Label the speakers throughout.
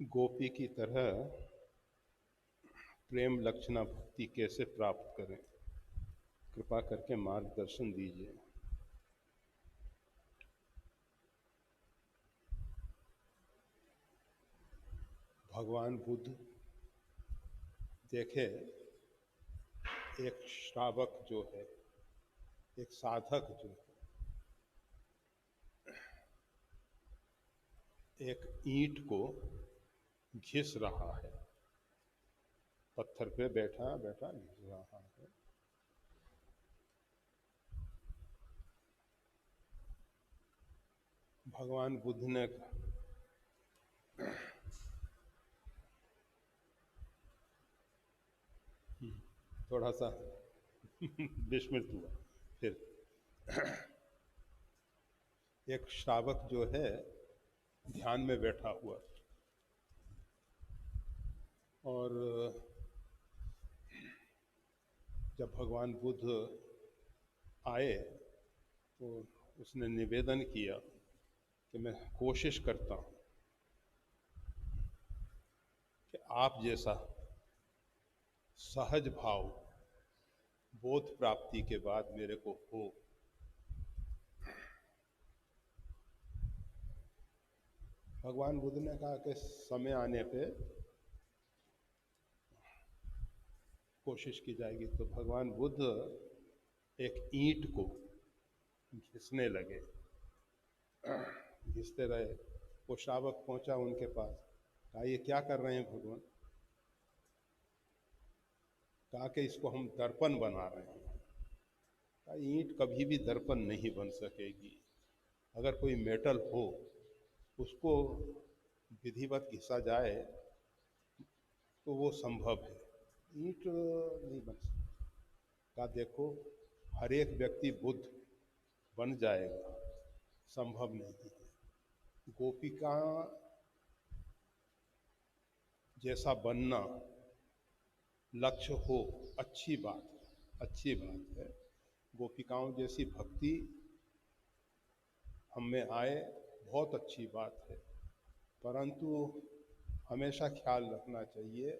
Speaker 1: गोपी की तरह प्रेम लक्षणा भक्ति कैसे प्राप्त करें? कृपा करके मार्गदर्शन दीजिए। भगवान बुद्ध देखे, एक श्रावक जो है, एक साधक जो है, एक ईंट को घिस रहा है। पत्थर पे बैठा बैठा घिस रहा है। भगवान बुद्ध ने थोड़ा सा विस्मित हुआ। फिर एक श्रावक जो है ध्यान में बैठा हुआ, और जब भगवान बुद्ध आए तो उसने निवेदन किया कि मैं कोशिश करता हूँ कि आप जैसा सहज भाव बोध प्राप्ति के बाद मेरे को हो। भगवान बुद्ध ने कहा कि समय आने पे कोशिश की जाएगी। तो भगवान बुद्ध एक ईंट को घिसने लगे, घिसते रहे। वो श्रावक पहुंचा उनके पास, कहा ये क्या कर रहे हैं भगवान? कहा कि इसको हम दर्पण बना रहे हैं। कहा ईंट कभी भी दर्पण नहीं बन सकेगी। अगर कोई मेटल हो उसको विधिवत घिसा जाए तो वो संभव है, ईंट नहीं बन सकती। कहा देखो, हर एक व्यक्ति बुद्ध बन जाएगा, संभव नहीं है। गोपिका जैसा बनना लक्ष्य हो, अच्छी बात है, अच्छी बात है। गोपिकाओं जैसी भक्ति हम में आए, बहुत अच्छी बात है। परंतु हमेशा ख्याल रखना चाहिए,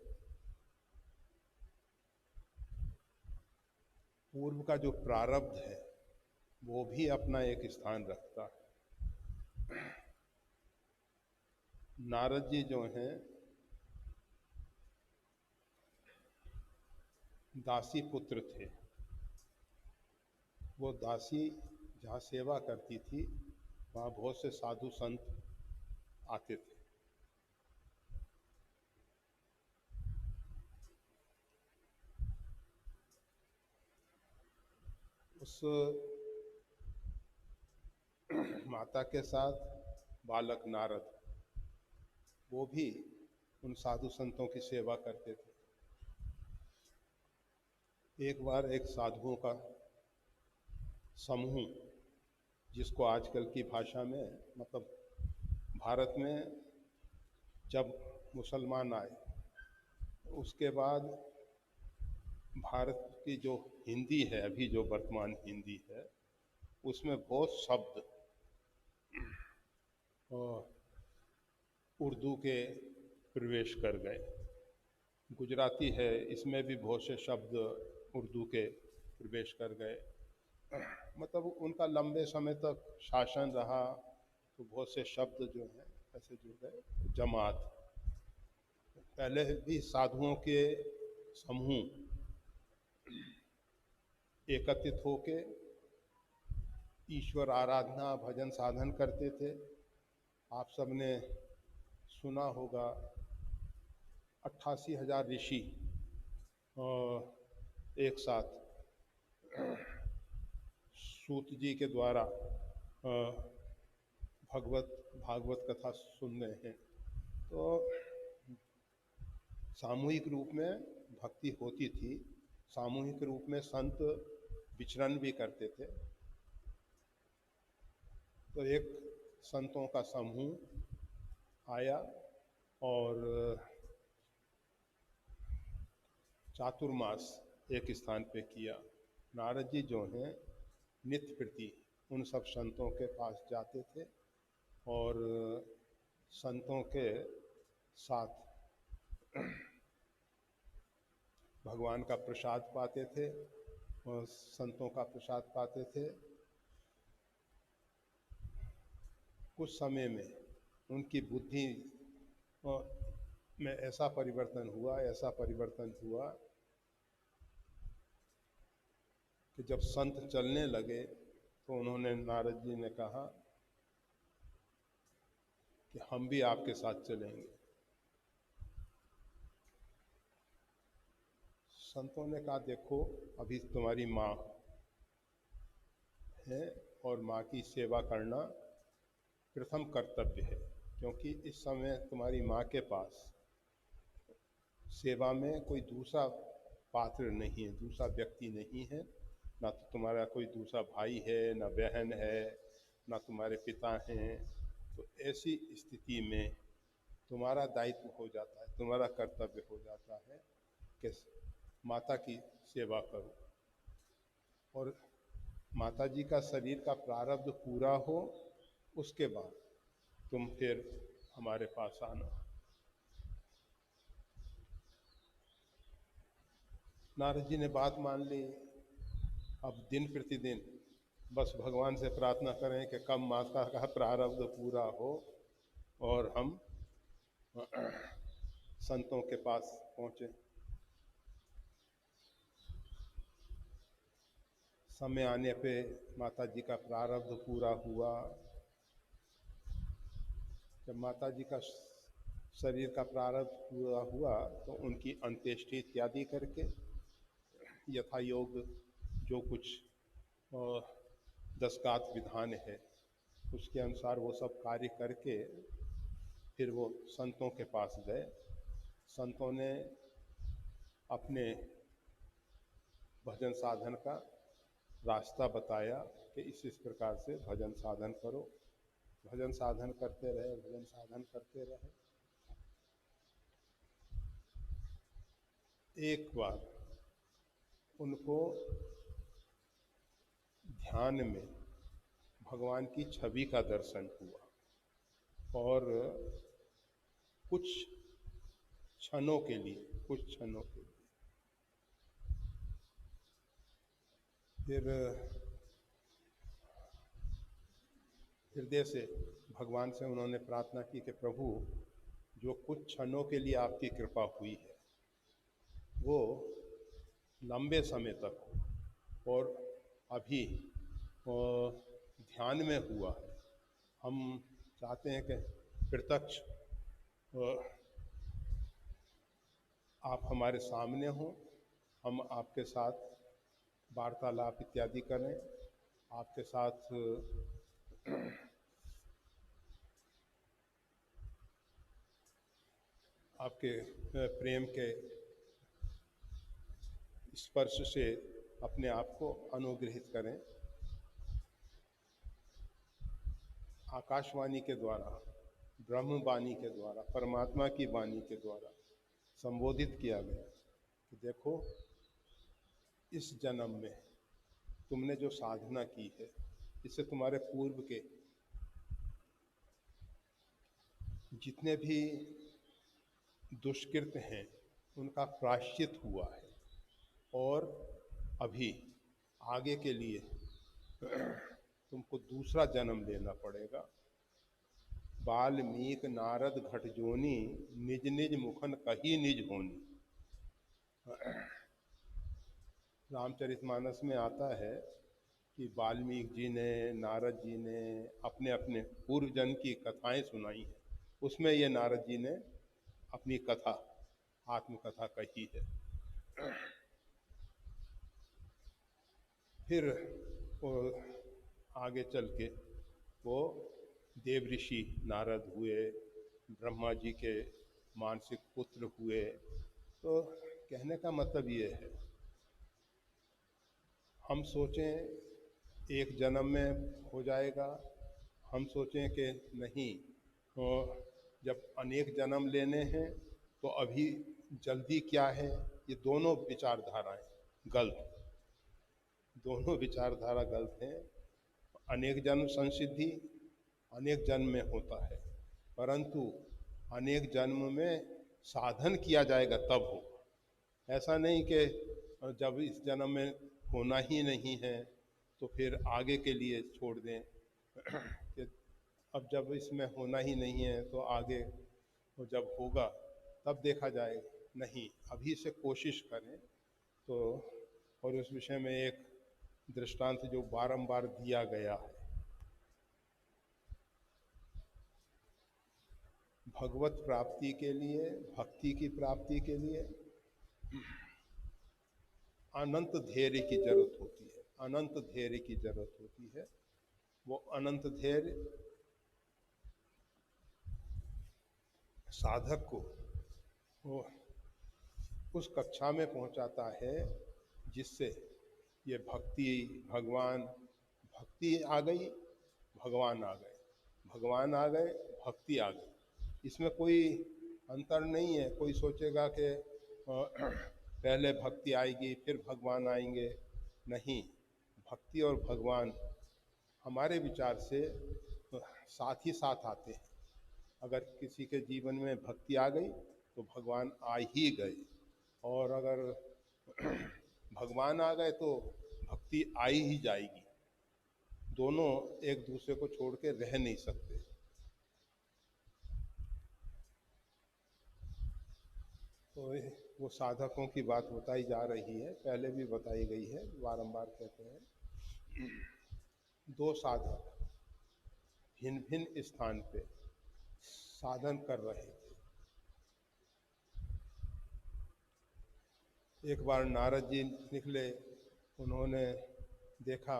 Speaker 1: पूर्व का जो प्रारब्ध है वो भी अपना एक स्थान रखता है। नारद जी जो हैं दासी पुत्र थे। वो दासी जहाँ सेवा करती थी वहाँ बहुत से साधु संत आते थे। उस माता के साथ बालक नारद, वो भी उन साधु संतों की सेवा करते थे। एक बार एक साधुओं का समूह, जिसको आजकल की भाषा में, मतलब भारत में जब मुसलमान आए उसके बाद भारत की जो हिंदी है, अभी जो वर्तमान हिंदी है, उसमें बहुत शब्द उर्दू के प्रवेश कर गए। गुजराती है, इसमें भी बहुत से शब्द उर्दू के प्रवेश कर गए। मतलब उनका लंबे समय तक शासन रहा तो बहुत से शब्द जो हैं ऐसे जुड़ गए। जमात, पहले भी साधुओं के समूह एकत्रित होके ईश्वर आराधना भजन साधन करते थे। आप सबने सुना होगा 88,000 ऋषि एक साथ सूत जी के द्वारा भागवत कथा सुन रहे हैं। तो सामूहिक रूप में भक्ति होती थी, सामूहिक रूप में संत विचरण भी करते थे। तो एक संतों का समूह आया और चातुर्मास एक स्थान पे किया। नारद जी जो हैं नित्य प्रति उन सब संतों के पास जाते थे और संतों के साथ भगवान का प्रसाद पाते थे और संतों का प्रसाद पाते थे। कुछ समय में उनकी बुद्धि में ऐसा परिवर्तन हुआ कि जब संत चलने लगे तो उन्होंने, नारद जी ने कहा कि हम भी आपके साथ चलेंगे। संतों ने कहा, देखो अभी तुम्हारी माँ है और माँ की सेवा करना प्रथम कर्तव्य है, क्योंकि इस समय तुम्हारी माँ के पास सेवा में कोई दूसरा पात्र नहीं है, दूसरा व्यक्ति नहीं है, ना तो तुम्हारा कोई दूसरा भाई है, ना बहन है, ना तुम्हारे पिता हैं। तो ऐसी स्थिति में तुम्हारा दायित्व हो जाता है, तुम्हारा कर्तव्य हो जाता है कि माता की सेवा करो, और माता जी का शरीर का प्रारब्ध पूरा हो उसके बाद तुम फिर हमारे पास आना। नारद जी ने बात मान ली। अब दिन प्रतिदिन बस भगवान से प्रार्थना करें कि कब माता का प्रारब्ध पूरा हो और हम संतों के पास पहुँचे। समय आने पे माता जी का प्रारब्ध पूरा हुआ। जब माता जी का शरीर का प्रारब्ध पूरा हुआ तो उनकी अंत्येष्टि इत्यादि करके यथा योग जो कुछ दशगात विधान है उसके अनुसार वो सब कार्य करके फिर वो संतों के पास गए। संतों ने अपने भजन साधन का रास्ता बताया कि इस प्रकार से भजन साधन करो। भजन साधन करते रहे, भजन साधन करते रहे। एक बार उनको ध्यान में भगवान की छवि का दर्शन हुआ और कुछ क्षणों के लिए फिर हृदय से भगवान से उन्होंने प्रार्थना की कि प्रभु, जो कुछ क्षणों के लिए आपकी कृपा हुई है वो लंबे समय तक हो, और अभी ध्यान में हुआ है। हम चाहते हैं कि प्रत्यक्ष आप हमारे सामने हों, हम आपके साथ वार्तालाप इत्यादि करें, आपके साथ आपके प्रेम के स्पर्श से अपने आप को अनुग्रहित करें। आकाशवाणी के द्वारा, ब्रह्मवाणी के द्वारा, परमात्मा की वाणी के द्वारा संबोधित किया गया कि देखो, इस जन्म में तुमने जो साधना की है इससे तुम्हारे पूर्व के जितने भी दुष्कृत हैं उनका प्रायश्चित हुआ है, और अभी आगे के लिए तुमको दूसरा जन्म लेना पड़ेगा। वाल्मीकि नारद घट जोनी, निज निज मुखन कही निज होनी। रामचरितमानस में आता है कि वाल्मीकि जी ने, नारद जी ने अपने अपने पूर्व जन्म की कथाएं सुनाई हैं। उसमें ये नारद जी ने अपनी कथा, आत्मकथा कही है। फिर वो आगे चल के वो देव ऋषि नारद हुए, ब्रह्मा जी के मानसिक पुत्र हुए। तो कहने का मतलब ये है, हम सोचें एक जन्म में हो जाएगा, हम सोचें कि नहीं, तो जब अनेक जन्म लेने हैं तो अभी जल्दी क्या है, ये दोनों विचारधाराएं गलत, दोनों विचारधारा गलत हैं। अनेक जन्म संसिद्धि अनेक जन्म में होता है, परंतु अनेक जन्म में साधन किया जाएगा तब होगा। ऐसा नहीं कि जब इस जन्म में होना ही नहीं है तो फिर आगे के लिए छोड़ दें कि अब जब इसमें होना ही नहीं है तो आगे तो जब होगा तब देखा जाएगा। नहीं, अभी से कोशिश करें। तो और उस विषय में एक दृष्टांत जो बारंबार दिया गया है, भगवत प्राप्ति के लिए, भक्ति की प्राप्ति के लिए अनंत धैर्य की जरूरत होती है, अनंत धैर्य की जरूरत होती है। वो अनंत धैर्य साधक को वो उस कक्षा में पहुंचाता है जिससे ये भक्ति, भगवान, भक्ति आ गई, भगवान आ गए, भगवान आ गए, भक्ति आ गई। इसमें कोई अंतर नहीं है। कोई सोचेगा कि पहले भक्ति आएगी फिर भगवान आएंगे। नहीं, भक्ति और भगवान हमारे विचार से साथ ही साथ आते हैं। अगर किसी के जीवन में भक्ति आ गई तो भगवान आ ही गए, और अगर भगवान आ गए तो भक्ति आई ही जाएगी। दोनों एक दूसरे को छोड़ के रह नहीं सकते। तो वो साधकों की बात बताई जा रही है, पहले भी बताई गई है, बारंबार कहते हैं। दो साधक भिन्न भिन्न स्थान पे साधन कर रहे थे। एक बार नारद जी निकले, उन्होंने देखा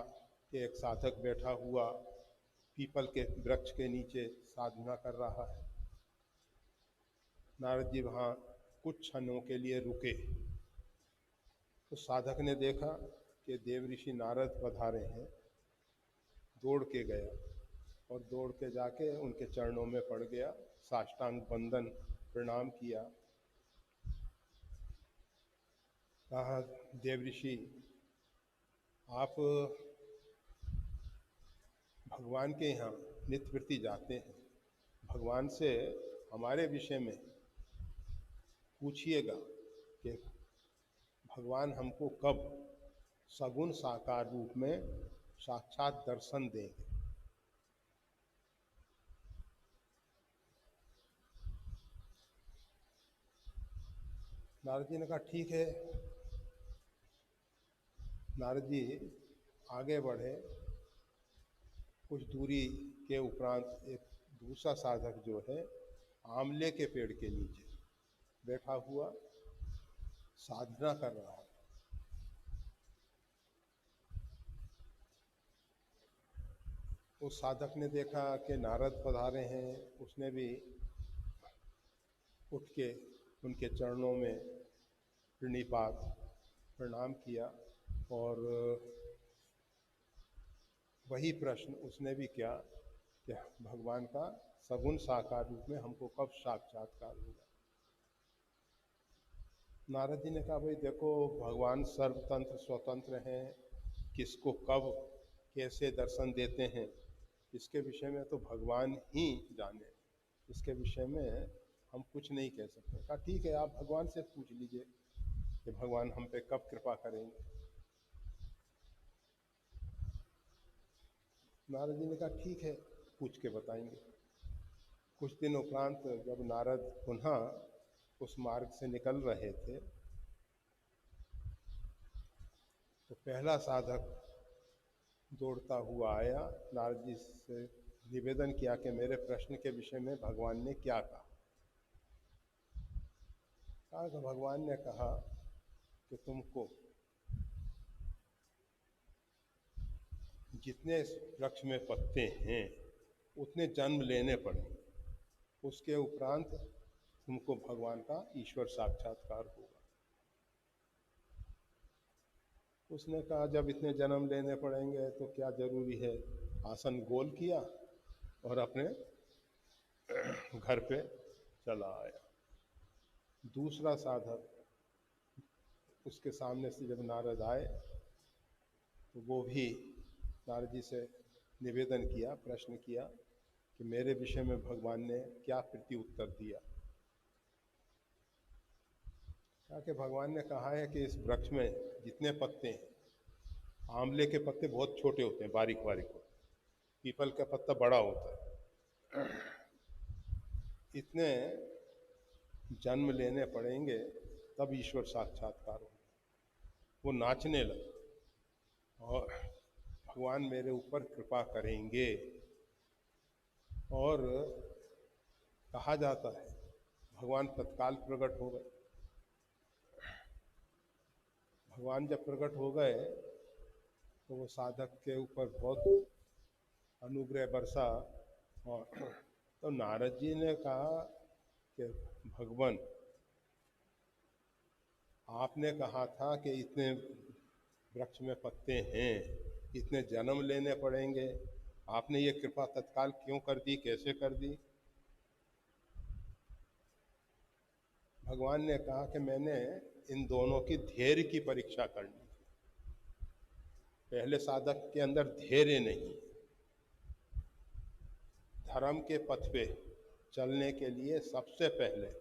Speaker 1: कि एक साधक बैठा हुआ पीपल के वृक्ष के नीचे साधना कर रहा है। नारद जी वहाँ कुछ क्षणों के लिए रुके तो साधक ने देखा कि देव ऋषि नारद पधारे हैं। दौड़ के गया और दौड़ के जाके उनके चरणों में पड़ गया, साष्टांग बंदन प्रणाम किया। कहा, देव ऋषि आप भगवान के यहाँ नित्य प्रति जाते हैं, भगवान से हमारे विषय में पूछिएगा कि भगवान हमको कब सगुण साकार रूप में साक्षात दर्शन देंगे। नारद जी ने कहा ठीक है। नारद जी आगे बढ़े। कुछ दूरी के उपरांत एक दूसरा साधक जो है आंवले के पेड़ के नीचे बैठा हुआ साधना कर रहा है। उस साधक ने देखा कि नारद पधारे हैं, उसने भी उठ के उनके चरणों में प्रणिपात प्रणाम किया और वही प्रश्न उसने भी किया कि भगवान का सगुण साकार रूप में हमको कब साक्षात्कार होगा। नारद जी ने कहा, भाई देखो, भगवान सर्वतंत्र स्वतंत्र हैं, किसको कब कैसे दर्शन देते हैं इसके विषय में तो भगवान ही जाने, इसके विषय में हम कुछ नहीं कह सकते। कहा ठीक है, आप भगवान से पूछ लीजिए कि भगवान हम पे कब कृपा करेंगे। नारद जी ने कहा ठीक है, पूछ के बताएंगे। कुछ दिन उपरांत जब नारद पुनः उस मार्ग से निकल रहे थे तो पहला साधक दौड़ता हुआ आया, नारद जी से निवेदन किया कि मेरे प्रश्न के विषय में भगवान ने क्या कहा। तो भगवान ने कहा कि तुमको जितने वृक्ष में पत्ते हैं उतने जन्म लेने पड़ेंगे, उसके उपरांत तुमको भगवान का ईश्वर साक्षात्कार होगा। उसने कहा जब इतने जन्म लेने पड़ेंगे तो क्या जरूरी है। आसन गोल किया और अपने घर पे चला आया। दूसरा साधक उसके सामने से जब नारद आए तो वो भी नारद जी से निवेदन किया, प्रश्न किया कि मेरे विषय में भगवान ने क्या प्रति उत्तर दिया। कि भगवान ने कहा है कि इस वृक्ष में जितने पत्ते हैं, आंवले के पत्ते बहुत छोटे होते हैं, बारीक बारीक होते हैं, पीपल का पत्ता बड़ा होता है, इतने जन्म लेने पड़ेंगे तब ईश्वर साक्षात्कार हो। वो नाचने लगा और भगवान मेरे ऊपर कृपा करेंगे। और कहा जाता है भगवान तत्काल प्रकट हो गए। भगवान जब प्रकट हो गए तो वो साधक के ऊपर बहुत अनुग्रह बरसा। और तो नारद जी ने कहा कि भगवान, आपने कहा था कि इतने वृक्ष में पत्ते हैं, इतने जन्म लेने पड़ेंगे, आपने ये कृपा तत्काल क्यों कर दी, कैसे कर दी? भगवान ने कहा कि मैंने इन दोनों की धैर्य की परीक्षा करनी। पहले साधक के अंदर धैर्य नहीं। धर्म के पथ पे चलने के लिए सबसे पहले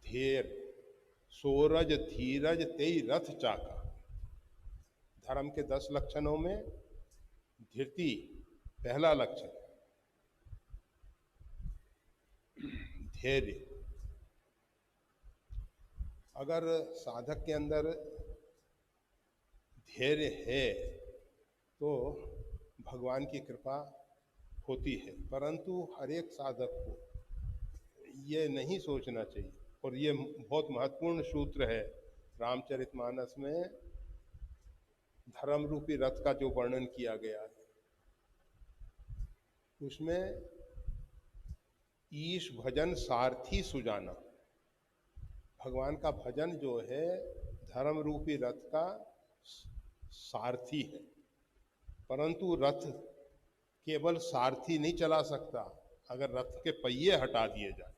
Speaker 1: धैर्य, सूरज धीरज तेई रथ चाका। धर्म के 10 लक्षणों में धीरति पहला लक्षण, धैर्य। अगर साधक के अंदर धैर्य है तो भगवान की कृपा होती है। परंतु हर एक साधक को ये नहीं सोचना चाहिए, और ये बहुत महत्वपूर्ण सूत्र है रामचरितमानस में धर्म रूपी रथ का जो वर्णन किया गया है, उसमें ईश भजन सारथी सुजाना। भगवान का भजन जो है धर्म रूपी रथ का सारथी है। परंतु रथ केवल सारथी नहीं चला सकता, अगर रथ के पहिए हटा दिए जाए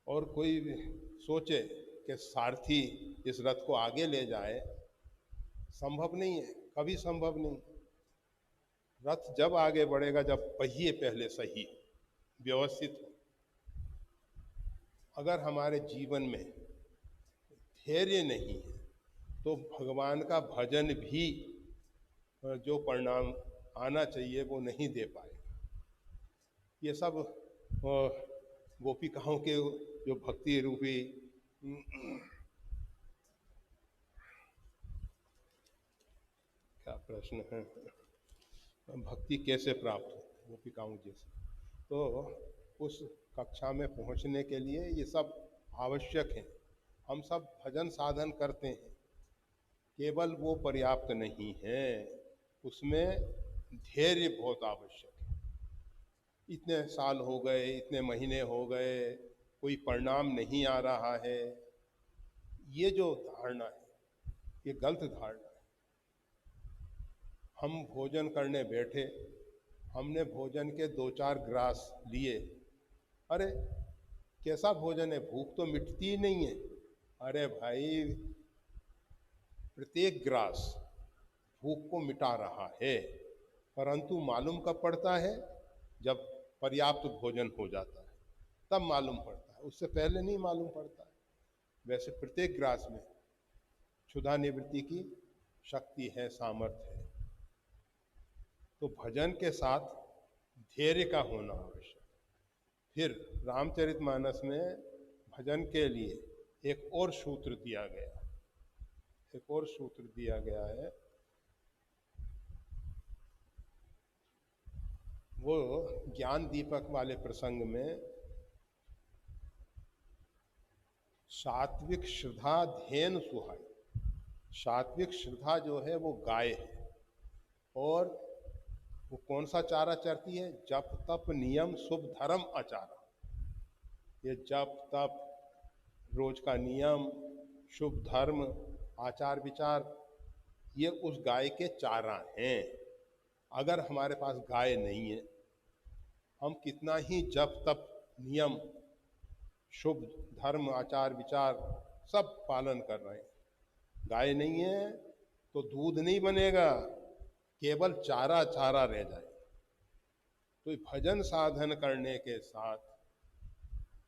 Speaker 1: और कोई सोचे कि सारथी इस रथ को आगे ले जाए, संभव नहीं है, कभी संभव नहीं। रथ जब आगे बढ़ेगा जब पहिए पहले सही व्यवस्थित हो। अगर हमारे जीवन में धैर्य नहीं है तो भगवान का भजन भी जो परिणाम आना चाहिए वो नहीं दे पाएगा। ये सब गोपिकाओं के जो भक्ति रूपी क्या प्रश्न है, भक्ति कैसे प्राप्त हो गोपिकाओं जैसे, तो उस कक्षा में पहुंचने के लिए ये सब आवश्यक है। हम सब भजन साधन करते हैं, केवल वो पर्याप्त नहीं है, उसमें धैर्य बहुत आवश्यक है। इतने साल हो गए, इतने महीने हो गए, कोई परिणाम नहीं आ रहा है, ये जो धारणा है ये गलत धारणा है। हम भोजन करने बैठे, हमने भोजन के 2-4 ग्रास लिए, अरे कैसा भोजन है, भूख तो मिटती ही नहीं है। अरे भाई, प्रत्येक ग्रास भूख को मिटा रहा है, परंतु मालूम कब पड़ता है, जब पर्याप्त भोजन हो जाता है तब मालूम पड़ता है, उससे पहले नहीं मालूम पड़ता है। वैसे प्रत्येक ग्रास में क्षुधा निवृत्ति की शक्ति है, सामर्थ्य है। तो भजन के साथ धैर्य का होना आवश्यक। फिर रामचरितमानस में भजन के लिए एक और सूत्र दिया गया, एक और सूत्र दिया गया है। वो ज्ञान दीपक वाले प्रसंग में सात्विक श्रद्धा धेन सुहाई। सात्विक श्रद्धा जो है वो गाय है, और वो कौन सा चारा चरती है, जप तप नियम शुभ धर्म आचारा। ये जप तप, रोज का नियम, शुभ धर्म, आचार विचार, ये उस गाय के चारा हैं। अगर हमारे पास गाय नहीं है, हम कितना ही जप तप नियम शुभ धर्म आचार विचार सब पालन कर रहे हैं, गाय नहीं है तो दूध नहीं बनेगा, केवल चारा चारा रह जाए। तो भजन साधन करने के साथ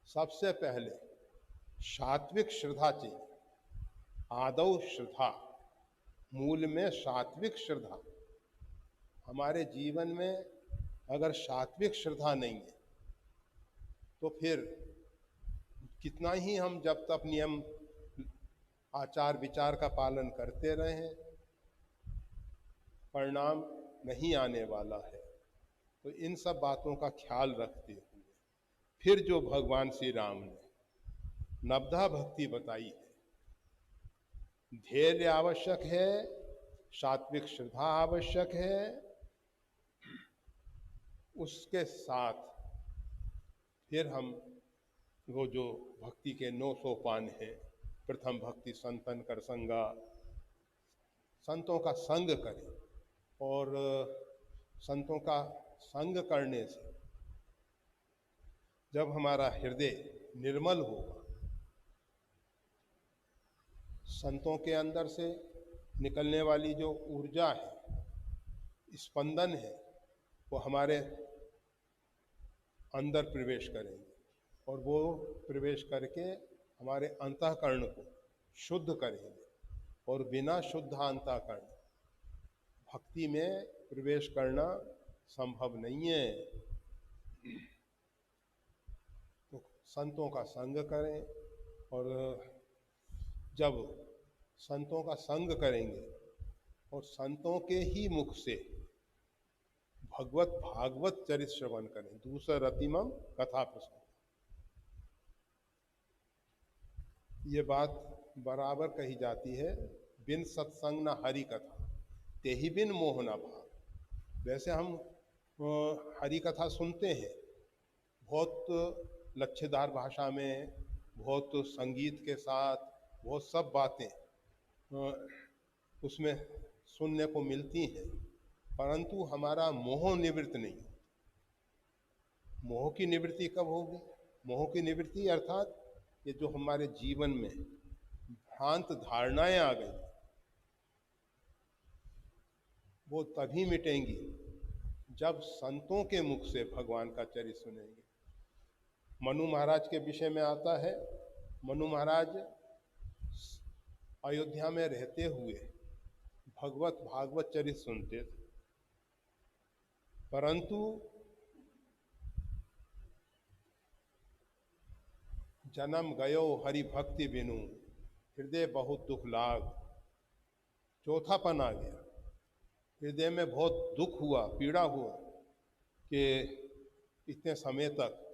Speaker 1: सबसे पहले सात्विक श्रद्धा चाहिए। आदौ श्रद्धा, मूल में सात्विक श्रद्धा। हमारे जीवन में अगर सात्विक श्रद्धा नहीं है तो फिर कितना ही हम जब तक नियम आचार विचार का पालन करते रहें, परिणाम नहीं आने वाला है। तो इन सब बातों का ख्याल रखते हुए फिर जो भगवान श्री राम ने नवधा भक्ति बताई है, धैर्य आवश्यक है, सात्विक श्रद्धा आवश्यक है, उसके साथ फिर हम वो जो भक्ति के 9 सोपान हैं, प्रथम भक्ति संतन कर संगा, संतों का संग करें। और संतों का संग करने से जब हमारा हृदय निर्मल होगा, संतों के अंदर से निकलने वाली जो ऊर्जा है, स्पंदन है, वो हमारे अंदर प्रवेश करेंगे और वो प्रवेश करके हमारे अंतःकरण को शुद्ध करेंगे। और बिना शुद्ध अंतःकरण भक्ति में प्रवेश करना संभव नहीं है। तो संतों का संग करें, और जब संतों का संग करेंगे और संतों के ही मुख से भगवत भागवत चरित श्रवण करें, दूसरा रतिमम कथा प्रसंग। ये बात बराबर कही जाती है, बिन सत्संग न हरि कथा, ते ही बिन मोह न भाव। वैसे हम हरि कथा सुनते हैं, बहुत लच्छेदार भाषा में, बहुत संगीत के साथ, बहुत सब बातें उसमें सुनने को मिलती हैं, परंतु हमारा मोह निवृत्त नहीं। मोह की निवृत्ति कब होगी? मोह की निवृत्ति अर्थात ये जो हमारे जीवन में भ्रांत धारणाएं आ गई, वो तभी मिटेंगी जब संतों के मुख से भगवान का चरित्र सुनेंगे। मनु महाराज के विषय में आता है, मनु महाराज अयोध्या में रहते हुए भगवत भागवत चरित्र सुनते थे, परंतु जन्म गयो हरि भक्ति बिनु, हृदय बहुत दुख लाग। चौथापन आ गया, हृदय में बहुत दुख हुआ, पीड़ा हुआ कि इतने समय तक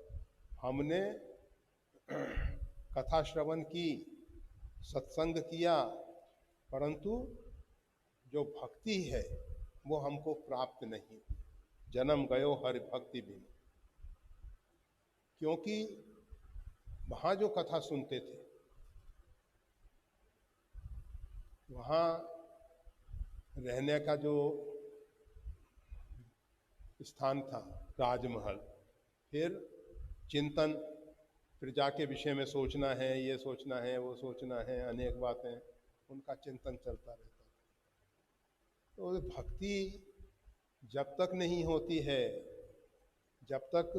Speaker 1: हमने कथा श्रवण की, सत्संग किया, परंतु जो भक्ति है वो हमको प्राप्त नहीं। जन्म गयो हरि भक्ति बिनु। क्योंकि वहाँ जो कथा सुनते थे, वहाँ रहने का जो स्थान था राजमहल, फिर चिंतन, प्रजा के विषय में सोचना है, ये सोचना है, वो सोचना है, अनेक बातें, उनका चिंतन चलता रहता था। तो भक्ति जब तक नहीं होती है, जब तक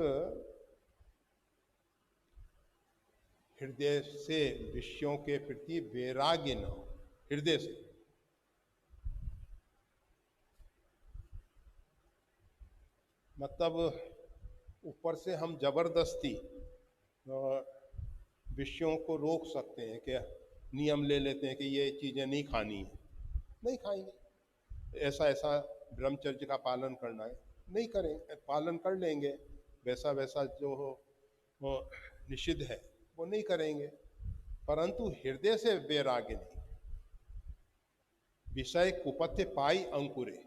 Speaker 1: हृदय से विषयों के प्रति वैराग्य न हो, हृदय से, मतलब ऊपर से हम जबरदस्ती विषयों को रोक सकते हैं कि नियम ले लेते हैं कि ये चीज़ें नहीं खानी है, नहीं खाएंगे, ऐसा ऐसा ब्रह्मचर्य का पालन करना है, नहीं करें, पालन कर लेंगे, वैसा वैसा जो हो निषिद्ध है वो नहीं करेंगे, परंतु हृदय से वैराग्य नहीं। विषय कुपथ्य पाई अंकुरे,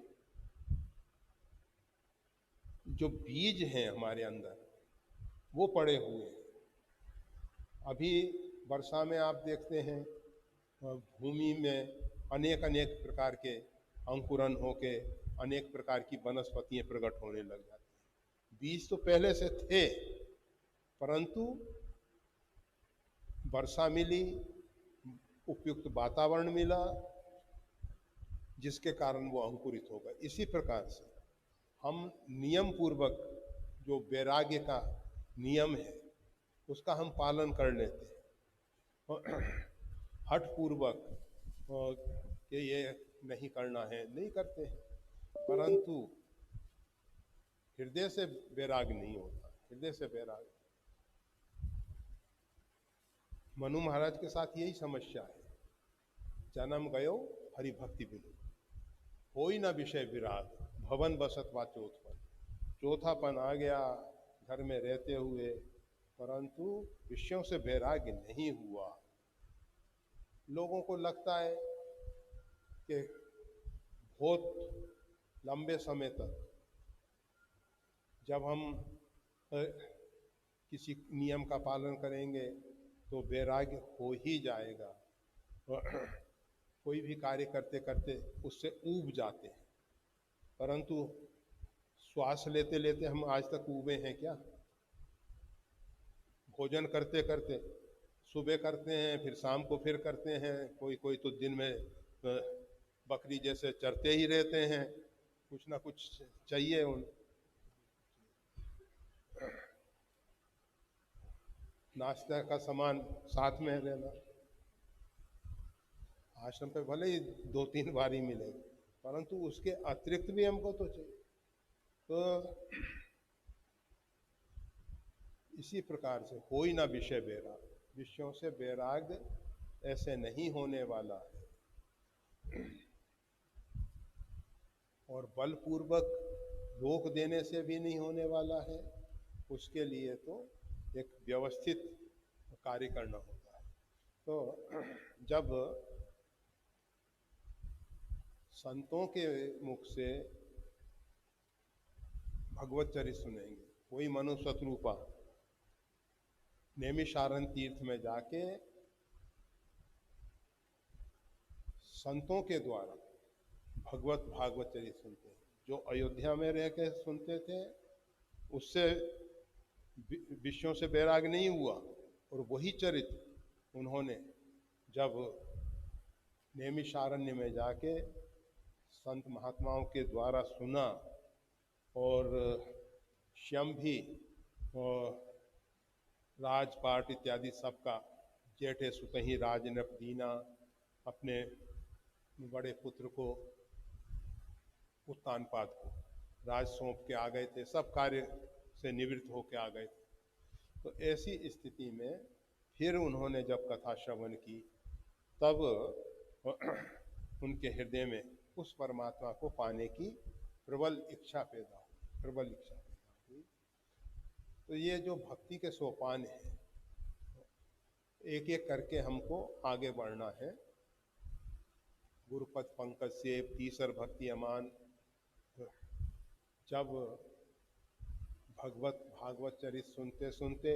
Speaker 1: जो बीज हैं हमारे अंदर वो पड़े हुए हैं। अभी वर्षा में आप देखते हैं भूमि में अनेक अनेक प्रकार के अंकुरन होके अनेक प्रकार की वनस्पतियां प्रकट होने लग जाती हैं। बीज तो पहले से थे, परंतु वर्षा मिली, उपयुक्त वातावरण मिला, जिसके कारण वो अंकुरित होगा। इसी प्रकार से हम नियम पूर्वक जो वैराग्य का नियम है उसका हम पालन कर लेते हैं, और हठ पूर्वक कि ये नहीं करना है नहीं करते हैं, परंतु हृदय से वैराग नहीं होता। हृदय से वैराग, मनु महाराज के साथ यही समस्या है। जन्म गयो हरि भक्ति बिनु, कोई ना विषय विराग, भवन बसत वा चौथपन। चौथापन आ गया घर में रहते हुए, परंतु विषयों से वैराग्य नहीं हुआ। लोगों को लगता है कि बहुत लंबे समय तक जब हम किसी नियम का पालन करेंगे तो वैराग्य हो ही जाएगा। कोई भी कार्य करते करते उससे ऊब जाते हैं, परंतु श्वास लेते लेते हम आज तक ऊबे हैं क्या? भोजन करते करते सुबह करते हैं, फिर शाम को फिर करते हैं, कोई कोई तो दिन में बकरी जैसे चरते ही रहते हैं, कुछ ना कुछ चाहिए उन। नाश्ता का सामान साथ में रहना, आश्रम पे भले ही 2-3 बार ही मिले, परंतु उसके अतिरिक्त भी हमको तो चाहिए। तो इसी प्रकार से कोई ना विषय वैराग, विषयों से वैराग ऐसे नहीं होने वाला है। और बलपूर्वक रोक देने से भी नहीं होने वाला है। उसके लिए तो एक व्यवस्थित कार्य करना होता है। तो जब संतों के मुख से भगवत चरित सुनेंगे, कोई मनु शत्रुपा नैमिषारण्य तीर्थ में जाके संतों के द्वारा भगवत भागवत चरित सुनते हैं, जो अयोध्या में रह के सुनते थे उससे विषयों से वैराग नहीं हुआ, और वही चरित्र उन्होंने जब नैमिषारण्य में जाके संत महात्माओं के द्वारा सुना, और स्वयं भी और राजपाट इत्यादि सबका जेठे सुतहि राजनृप दीना, अपने बड़े पुत्र को उत्तानपाद को राज सौंप के आ गए थे, सब कार्य से निवृत्त होकर आ गए थे। तो ऐसी स्थिति में फिर उन्होंने जब कथा श्रवण की, तब उनके हृदय में उस परमात्मा को पाने की प्रबल इच्छा पैदा हुई। तो ये जो भक्ति के सोपान हैं, एक एक करके हमको आगे बढ़ना है। गुरुपद पंकज से तीसर भक्ति अमान, जब भागवत चरित सुनते सुनते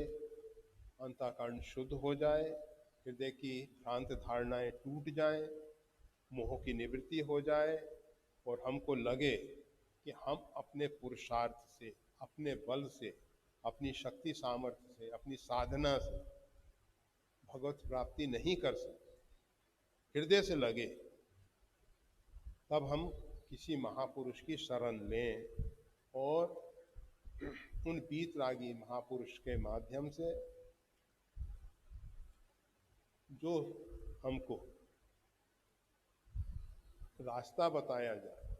Speaker 1: अंतःकरण शुद्ध हो जाए, हृदय की भ्रांत धारणाएं टूट जाएं, मोह की निवृत्ति हो जाए, और हमको लगे कि हम अपने पुरुषार्थ से, अपने बल से, अपनी शक्ति सामर्थ्य से, अपनी साधना से भगवत प्राप्ति नहीं कर सकते, हृदय से लगे, तब हम किसी महापुरुष की शरण लें, और उन वीतरागी महापुरुष के माध्यम से जो हमको रास्ता बताया जाए।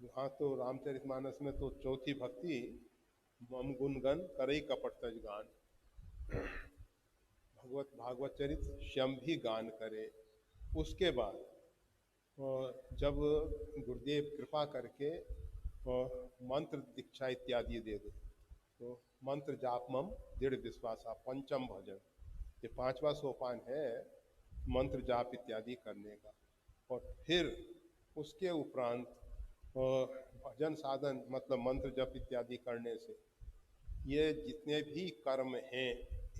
Speaker 1: वहाँ तो रामचरितमानस में तो चौथी भक्ति मम गुणगन करई कपट तज गान, भागवत चरित स्वयं भी गान करे। उसके बाद जब गुरुदेव कृपा करके मंत्र दीक्षा इत्यादि दे दे, तो मंत्र जाप मम दृढ़ विश्वासा पंचम भजन, ये 5वां सोपान है मंत्र जाप इत्यादि करने का। और फिर उसके उपरांत भजन साधन मतलब मंत्र जप इत्यादि करने से ये जितने भी कर्म हैं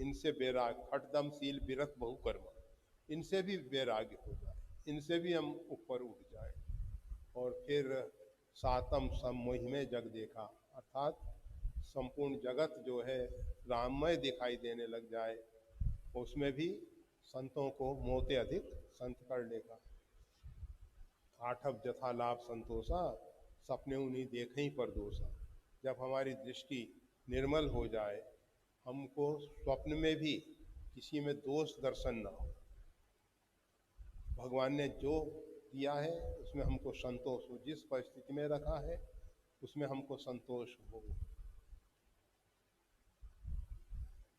Speaker 1: इनसे वैराग, खटदमशील विरत बहुकर्म, इनसे भी वैराग्य हो जाए, इनसे भी हम ऊपर उठ जाए, और फिर सातम सम्मोहि में जग देखा, अर्थात संपूर्ण जगत जो है राममय दिखाई देने लग जाए, उसमें भी संतों को मोते अधिक संत कर लेगा। आठव जथा लाभ संतोषा, सपने उन्हीं देखे ही पर दोषा। जब हमारी दृष्टि निर्मल हो जाए, हमको स्वप्न में भी किसी में दोष दर्शन ना हो, भगवान ने जो दिया है उसमें हमको संतोष हो, जिस परिस्थिति में रखा है उसमें हमको संतोष हो।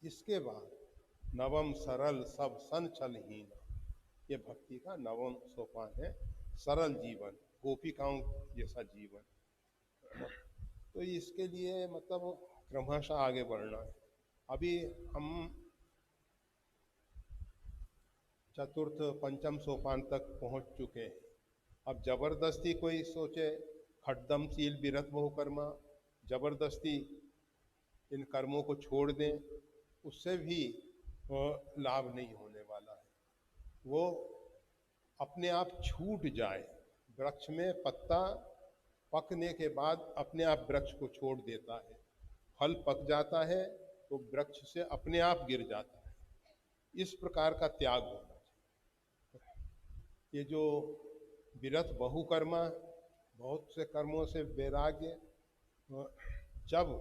Speaker 1: इसके बाद नवम सरल सब सन छलहीन, ये भक्ति का नवम सोपान है, सरल जीवन, गोपिकाओं जैसा जीवन। तो इसके लिए मतलब क्रमशः आगे बढ़ना है। अभी हम चतुर्थ पंचम सोपान तक पहुंच चुके हैं। अब जबरदस्ती कोई सोचे खड्डमशील विरत बहु कर्मा, जबरदस्ती इन कर्मों को छोड़ दें, उससे भी लाभ नहीं होने वाला है। वो अपने आप छूट जाए, वृक्ष में पत्ता पकने के बाद अपने आप वृक्ष को छोड़ देता है, फल पक जाता है तो वृक्ष से अपने आप गिर जाता है। इस प्रकार का त्याग होना चाहिए। ये जो विरत बहुकर्मा, बहुत से कर्मों से वैराग्य जब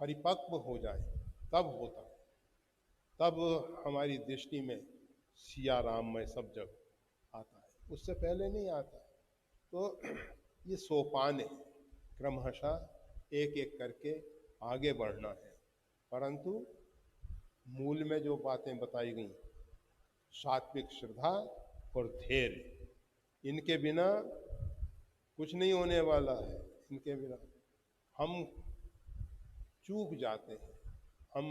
Speaker 1: परिपक्व हो जाए तब होता है, तब हमारी दृष्टि में सिया राम में सब जग आता है, उससे पहले नहीं आता। तो ये सोपान है, क्रमशः एक एक करके आगे बढ़ना है। परंतु मूल में जो बातें बताई गई, सात्विक श्रद्धा और धैर्य, इनके बिना कुछ नहीं होने वाला है। इनके बिना हम चूक जाते हैं। हम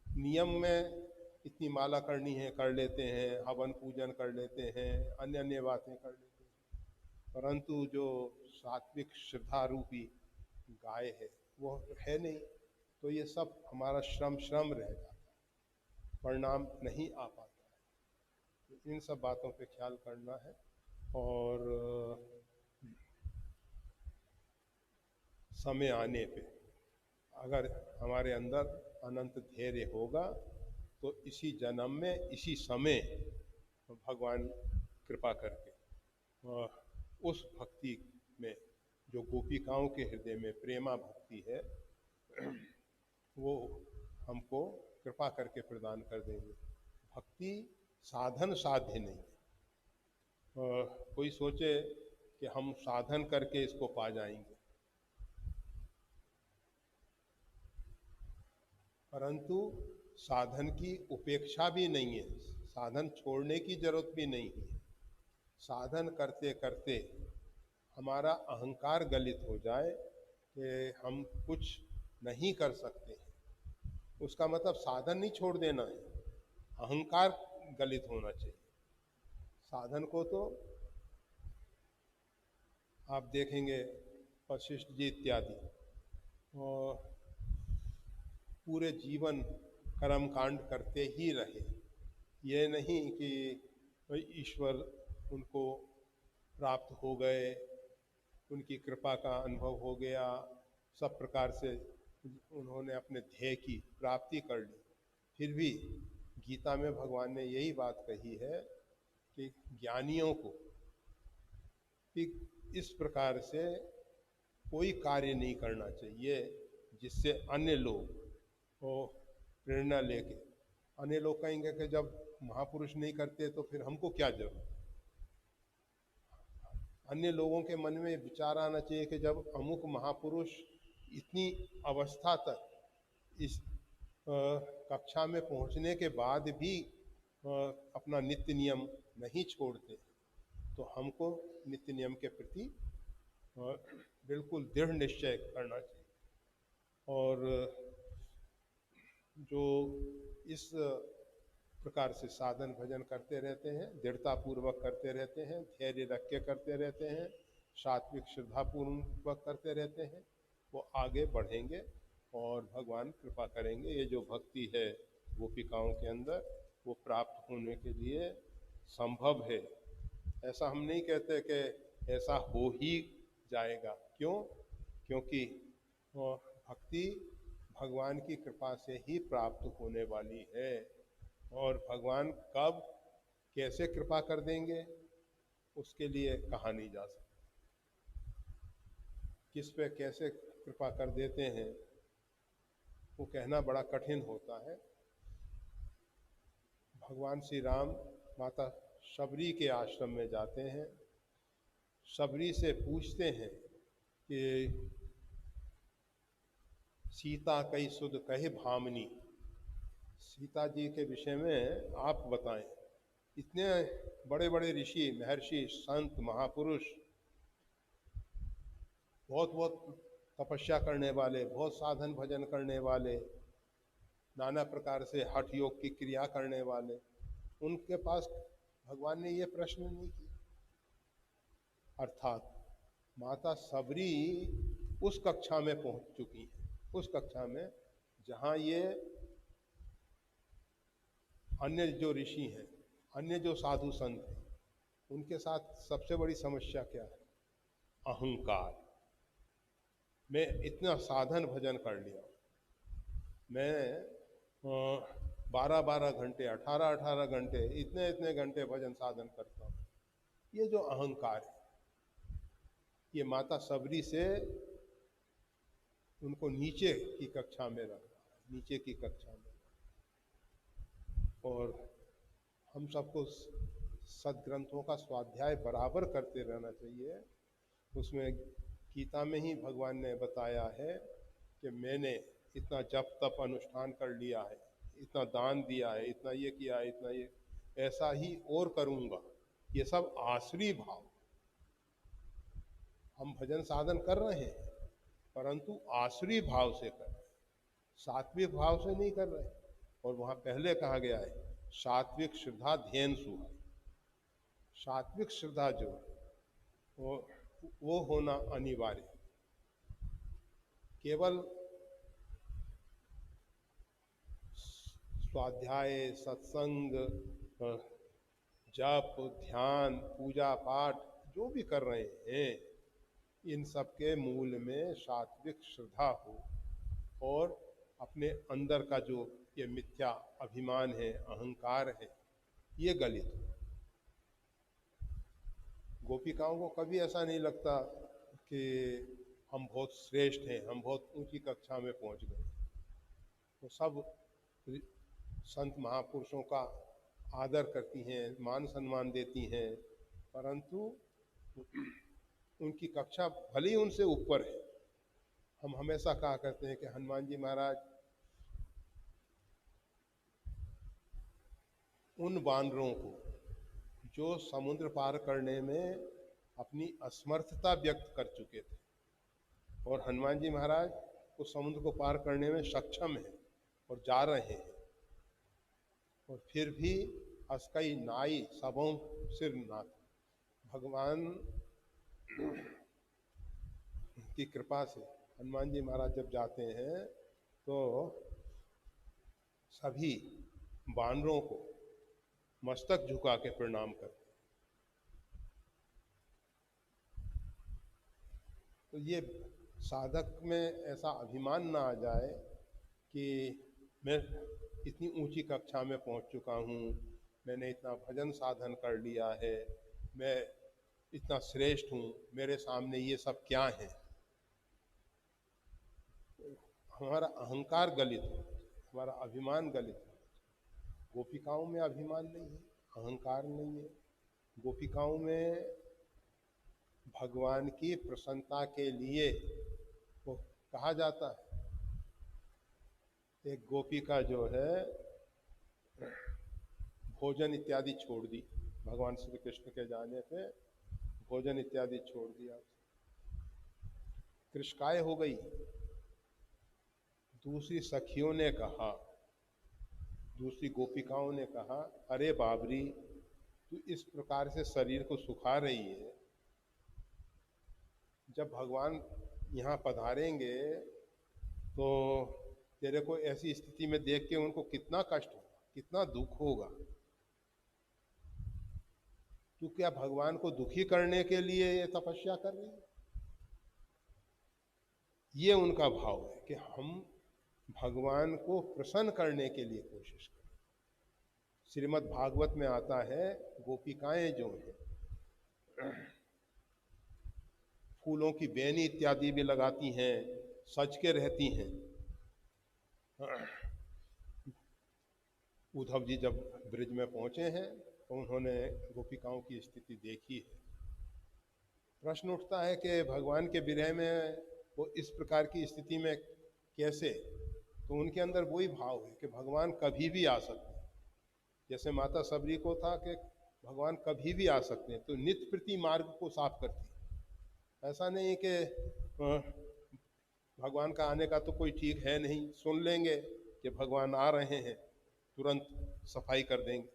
Speaker 1: नियम में इतनी माला करनी है कर लेते हैं, हवन पूजन कर लेते हैं, अन्य अन्य बातें कर लेते हैं, परंतु जो सात्विक श्रद्धा रूपी गाय है वो है नहीं। तो ये सब हमारा श्रम रह जाता है, परिणाम नहीं आ पाता है। तो इन सब बातों पे ख्याल करना है। और समय आने पे अगर हमारे अंदर अनंत धैर्य होगा तो इसी जन्म में इसी समय भगवान कृपा करके उस भक्ति में जो गोपिकाओं के हृदय में प्रेमा भक्ति है वो हमको कृपा करके प्रदान कर देंगे। भक्ति साधन साध्य नहीं है। कोई सोचे कि हम साधन करके इसको पा जाएंगे, परंतु साधन की उपेक्षा भी नहीं है, साधन छोड़ने की जरूरत भी नहीं है। साधन करते करते हमारा अहंकार गलित हो जाए कि हम कुछ नहीं कर सकते, उसका मतलब साधन नहीं छोड़ देना है, अहंकार गलित होना चाहिए। साधन को तो आप देखेंगे वशिष्ठ जी इत्यादि और पूरे जीवन कर्म कांड करते ही रहे। ये नहीं कि ईश्वर उनको प्राप्त हो गए, उनकी कृपा का अनुभव हो गया, सब प्रकार से उन्होंने अपने ध्येय की प्राप्ति कर ली। फिर भी गीता में भगवान ने यही बात कही है कि ज्ञानियों को इस प्रकार से कोई कार्य नहीं करना चाहिए जिससे अन्य लोग वो प्रेरणा लेके, अन्य लोग कहेंगे कि जब महापुरुष नहीं करते तो फिर हमको क्या जरूरत। अन्य लोगों के मन में विचार आना चाहिए कि जब अमुक महापुरुष इतनी अवस्था तक इस कक्षा में पहुंचने के बाद भी अपना नित्य नियम नहीं छोड़ते, तो हमको नित्य नियम के प्रति बिल्कुल दृढ़ निश्चय करना चाहिए। और जो इस प्रकार से साधन भजन करते रहते हैं, दृढ़ता पूर्वक करते रहते हैं, धैर्य रख के करते रहते हैं, सात्विक श्रद्धा पूर्वक करते रहते हैं, वो आगे बढ़ेंगे और भगवान कृपा करेंगे। ये जो भक्ति है गोपिकाओं के अंदर वो प्राप्त होने के लिए संभव है। ऐसा हम नहीं कहते कि ऐसा हो ही जाएगा। क्यों? क्योंकि भक्ति भगवान की कृपा से ही प्राप्त होने वाली है। और भगवान कब कैसे कृपा कर देंगे उसके लिए कहा नहीं जा सकता। किस पे कैसे कृपा कर देते हैं वो कहना बड़ा कठिन होता है। भगवान श्री राम माता शबरी के आश्रम में जाते हैं, शबरी से पूछते हैं कि सीता कई सुध कहे भामनी, सीता जी के विषय में आप बताएं। इतने बड़े बड़े ऋषि, महर्षि, संत, महापुरुष, बहुत बहुत तपस्या करने वाले, बहुत साधन भजन करने वाले, नाना प्रकार से हठ योग की क्रिया करने वाले, उनके पास भगवान ने ये प्रश्न नहीं किया। अर्थात माता सबरी उस कक्षा में पहुंच चुकी है, उस कक्षा में जहाँ ये अन्य जो ऋषि हैं, अन्य जो साधु संत हैं, उनके साथ सबसे बड़ी समस्या क्या है? अहंकार। मैं इतना साधन भजन कर लिया, मैं 12-12 घंटे, 18-18 घंटे, इतने इतने घंटे भजन साधन करता हूँ। ये जो अहंकार है, ये माता सबरी से उनको नीचे की कक्षा में रख रहा है, नीचे की कक्षा में। और हम सबको सदग्रंथों का स्वाध्याय बराबर करते रहना चाहिए। उसमें गीता में ही भगवान ने बताया है कि मैंने इतना जप तप अनुष्ठान कर लिया है, इतना दान दिया है, इतना ये किया है, इतना ये, ऐसा ही और करूँगा। ये सब आसुरी भाव। हम भजन साधन कर रहे हैं परंतु आसुरी भाव से कर रहे हैं, सात्विक भाव से नहीं कर रहे। और वहाँ पहले कहा गया है सात्विक श्रद्धा ध्येन सुहा। सात्विक श्रद्धा जो वो होना अनिवार्य। केवल स्वाध्याय, सत्संग, जप, ध्यान, पूजा पाठ जो भी कर रहे हैं, इन सब के मूल में सात्विक श्रद्धा हो और अपने अंदर का जो ये मिथ्या अभिमान है, अहंकार है, ये गलित हो। गोपिकाओं को कभी ऐसा नहीं लगता कि हम बहुत श्रेष्ठ हैं, हम बहुत ऊंची कक्षा में पहुंच गए। तो सब संत महापुरुषों का आदर करती हैं, मान सम्मान देती हैं, परंतु उनकी कक्षा भले ही उनसे ऊपर है। हम हमेशा कहा करते हैं कि हनुमान जी महाराज उन वानरों को जो समुद्र पार करने में अपनी असमर्थता व्यक्त कर चुके थे, और हनुमान जी महाराज उस समुद्र को पार करने में सक्षम हैं और जा रहे हैं, और फिर भी अस्कई नाई सबों सिर नाथ। भगवान की कृपा से हनुमान जी महाराज जब जाते हैं तो सभी वानरों को मस्तक झुका के प्रणाम करते हैं। तो ये साधक में ऐसा अभिमान ना आ जाए कि मैं इतनी ऊंची कक्षा में पहुंच चुका हूँ, मैंने इतना भजन साधन कर लिया है, मैं इतना श्रेष्ठ हूँ, मेरे सामने ये सब क्या है। हमारा अहंकार गलित हो, हमारा अभिमान गलित हो। गोपिकाओं में अभिमान नहीं है, अहंकार नहीं है। गोपिकाओं में भगवान की प्रसन्नता के लिए वो कहा जाता है। एक गोपिका जो है भोजन इत्यादि छोड़ दी, भगवान श्री कृष्ण के जाने पे भोजन इत्यादि छोड़ दिया, कृष्काय हो गई। दूसरी सखियों ने कहा, दूसरी गोपिकाओं ने कहा, अरे बाबरी, तू इस प्रकार से शरीर को सुखा रही है, जब भगवान यहाँ पधारेंगे तो तेरे को ऐसी स्थिति में देख के उनको कितना कष्ट होगा, कितना दुख होगा। तू क्या भगवान को दुखी करने के लिए ये तपस्या कर रही है? ये उनका भाव है कि हम भगवान को प्रसन्न करने के लिए कोशिश करें। श्रीमद् भागवत में आता है गोपिकाएं जो हैं फूलों की बेनी इत्यादि भी लगाती हैं, सज के रहती हैं। उद्धव जी जब ब्रिज में पहुंचे हैं तो उन्होंने गोपिकाओं की स्थिति देखी है। प्रश्न उठता है कि भगवान के विरह में वो इस प्रकार की स्थिति में कैसे? तो उनके अंदर वही भाव है कि भगवान कभी भी आ सकते हैं। जैसे माता सबरी को था कि भगवान कभी भी आ सकते हैं, तो नित्य प्रति मार्ग को साफ करती। ऐसा नहीं कि भगवान का आने का तो कोई ठीक है नहीं, सुन लेंगे कि भगवान आ रहे हैं, तुरंत सफाई कर देंगे,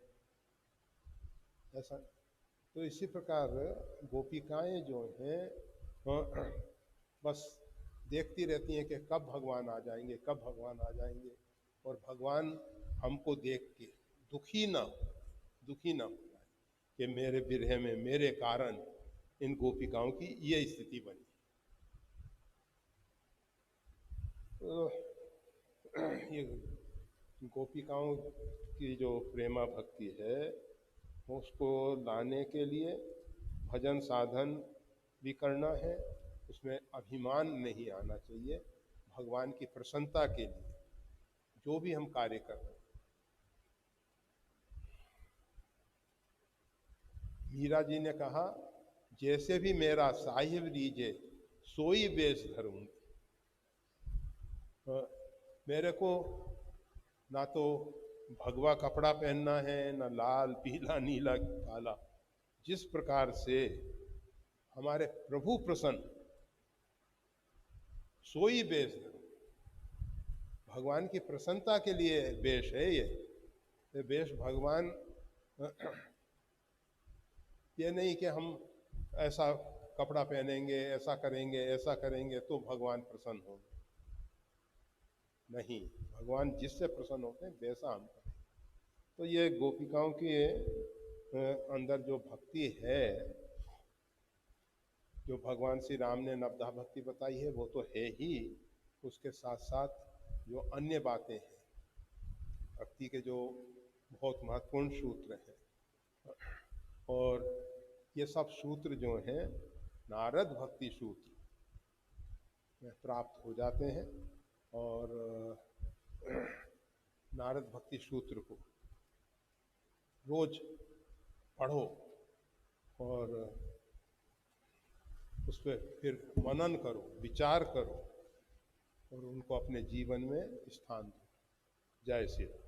Speaker 1: ऐसा। तो इसी प्रकार गोपिकाएं जो हैं बस देखती रहती हैं कि कब भगवान आ जाएंगे, कब भगवान आ जाएंगे, और भगवान हमको देख के दुखी ना हो जाए कि मेरे विरह में मेरे कारण इन गोपिकाओं की ये स्थिति बनी। तो ये गोपिकाओं की जो प्रेमा भक्ति है उसको लाने के लिए भजन साधन भी करना है, उसमें अभिमान नहीं आना चाहिए। भगवान की प्रसन्नता के लिए जो भी हम कार्य कर रहे हैं। मीरा जी ने कहा, जैसे भी मेरा साहिब लीजे सोई बेश धरूंगी। मेरे को ना तो भगवा कपड़ा पहनना है, ना लाल पीला नीला काला। जिस प्रकार से हमारे प्रभु प्रसन्न, सोई बेश। भगवान की प्रसन्नता के लिए वेश है ये वेश। भगवान ये नहीं कि हम ऐसा कपड़ा पहनेंगे, ऐसा करेंगे तो भगवान प्रसन्न होंगे। नहीं, भगवान जिससे प्रसन्न होते हैं वैसा हम करें। तो ये गोपिकाओं के अंदर जो भक्ति है, जो भगवान श्री राम ने नवधा भक्ति बताई है वो तो है ही, उसके साथ साथ जो अन्य बातें हैं भक्ति के, जो बहुत महत्वपूर्ण सूत्र हैं, और ये सब सूत्र जो हैं नारद भक्ति सूत्र में प्राप्त हो जाते हैं। और नारद भक्ति सूत्र को रोज पढ़ो और उस पर फिर मनन करो, विचार करो और उनको अपने जीवन में स्थान दो। जय श्री राम।